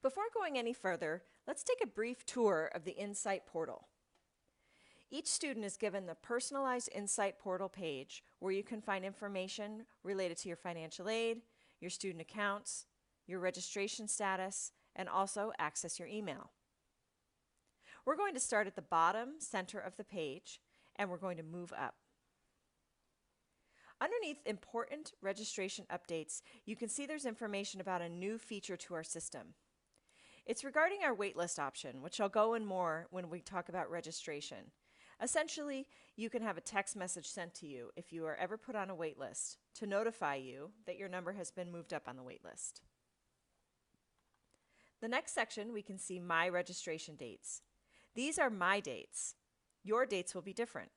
Before going any further, let's take a brief tour of the Insite portal. Each student is given the personalized Insite portal page where you can find information related to your financial aid, your student accounts, your registration status, and also access your email. We're going to start at the bottom center of the page, and we're going to move up. Underneath important registration updates, you can see there's information about a new feature to our system. It's regarding our waitlist option, which I'll go in more when we talk about registration. Essentially, you can have a text message sent to you if you are ever put on a waitlist to notify you that your number has been moved up on the waitlist. The next section, we can see My Registration Dates. These are my dates. Your dates will be different.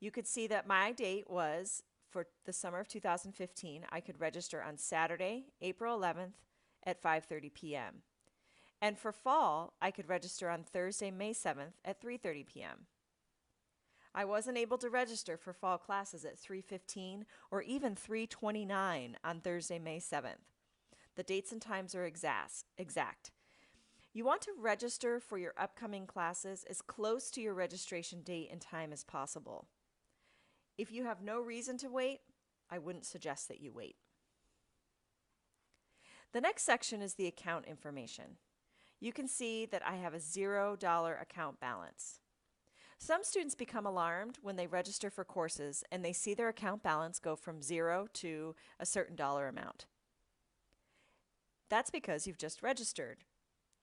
You could see that my date was for the summer of 2015. I could register on Saturday, April 11th at 5:30 p.m. And for fall, I could register on Thursday, May 7th at 3:30 p.m. I wasn't able to register for fall classes at 3:15 or even 3:29 on Thursday, May 7th. The dates and times are exact. You want to register for your upcoming classes as close to your registration date and time as possible. If you have no reason to wait, I wouldn't suggest that you wait. The next section is the account information. You can see that I have a $0 account balance. Some students become alarmed when they register for courses and they see their account balance go from 0 to a certain dollar amount. That's because you've just registered.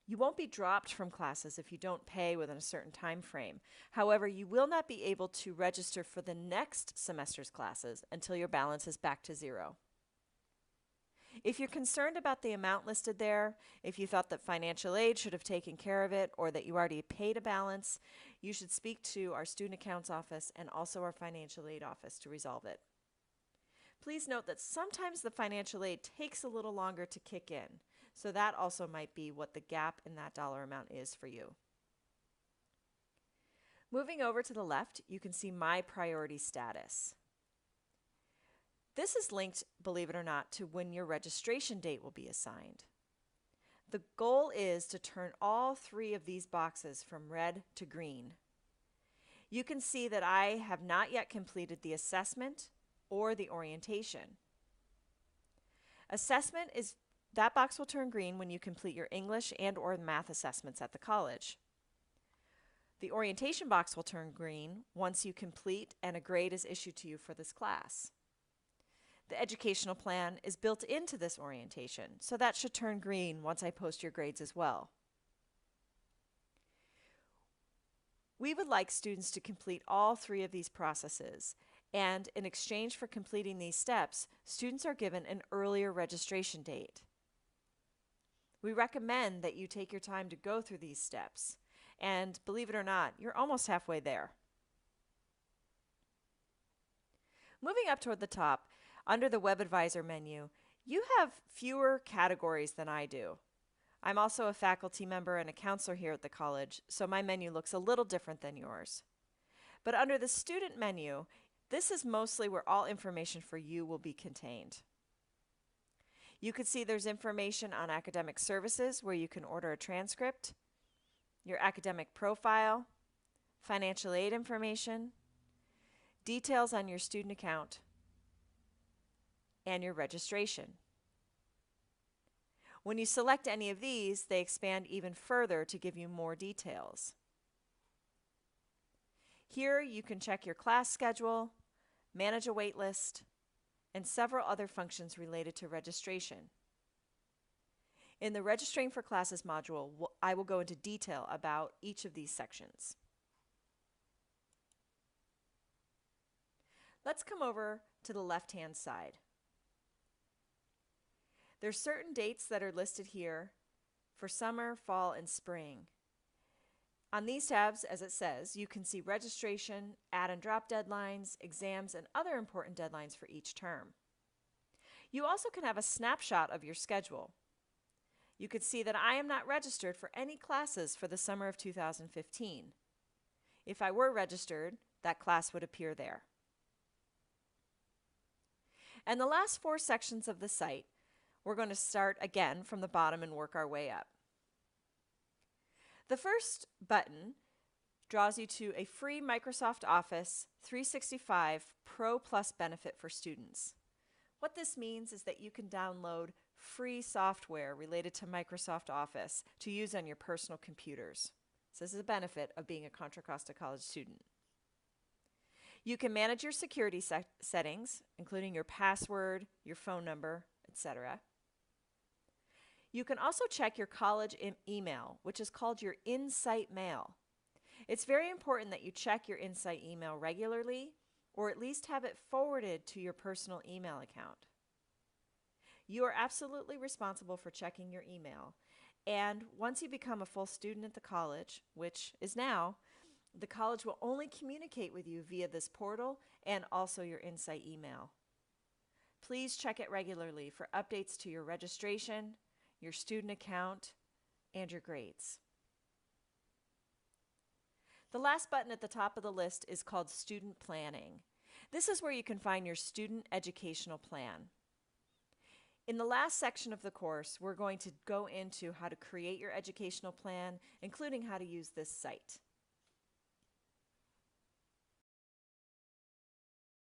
You won't be dropped from classes if you don't pay within a certain time frame. However, you will not be able to register for the next semester's classes until your balance is back to 0. If you're concerned about the amount listed there, if you thought that financial aid should have taken care of it or that you already paid a balance, you should speak to our student accounts office and also our financial aid office to resolve it. Please note that sometimes the financial aid takes a little longer to kick in, so that also might be what the gap in that dollar amount is for you. Moving over to the left, you can see My Priority Status. This is linked, believe it or not, to when your registration date will be assigned. The goal is to turn all three of these boxes from red to green. You can see that I have not yet completed the assessment or the orientation. Assessment is that box will turn green when you complete your English and or math assessments at the college. The orientation box will turn green once you complete and a grade is issued to you for this class. The educational plan is built into this orientation, so that should turn green once I post your grades as well. We would like students to complete all three of these processes, and in exchange for completing these steps, students are given an earlier registration date. We recommend that you take your time to go through these steps, and believe it or not, you're almost halfway there. Moving up toward the top, under the WebAdvisor menu, you have fewer categories than I do. I'm also a faculty member and a counselor here at the college, so my menu looks a little different than yours. But under the student menu, this is mostly where all information for you will be contained. You can see there's information on academic services where you can order a transcript, your academic profile, financial aid information, details on your student account, and your registration. When you select any of these, they expand even further to give you more details. Here you can check your class schedule, manage a wait list, and several other functions related to registration. In the Registering for Classes module, I will go into detail about each of these sections. Let's come over to the left-hand side. There's certain dates that are listed here for summer, fall, and spring. On these tabs, as it says, you can see registration, add and drop deadlines, exams, and other important deadlines for each term. You also can have a snapshot of your schedule. You can see that I am not registered for any classes for the summer of 2015. If I were registered, that class would appear there. And the last four sections of the site We're going to start again from the bottom and work our way up. The first button draws you to a free Microsoft Office 365 Pro Plus benefit for students. What this means is that you can download free software related to Microsoft Office to use on your personal computers. So this is a benefit of being a Contra Costa College student. You can manage your security settings, including your password, your phone number, etc. You can also check your college email, which is called your Insite mail. It's very important that you check your Insite email regularly, or at least have it forwarded to your personal email account. You are absolutely responsible for checking your email, and once you become a full student at the college, which is now, the college will only communicate with you via this portal and also your Insite email. Please check it regularly for updates to your registration, your student account, and your grades. The last button at the top of the list is called Student Planning. This is where you can find your student educational plan. In the last section of the course, we're going to go into how to create your educational plan, including how to use this site.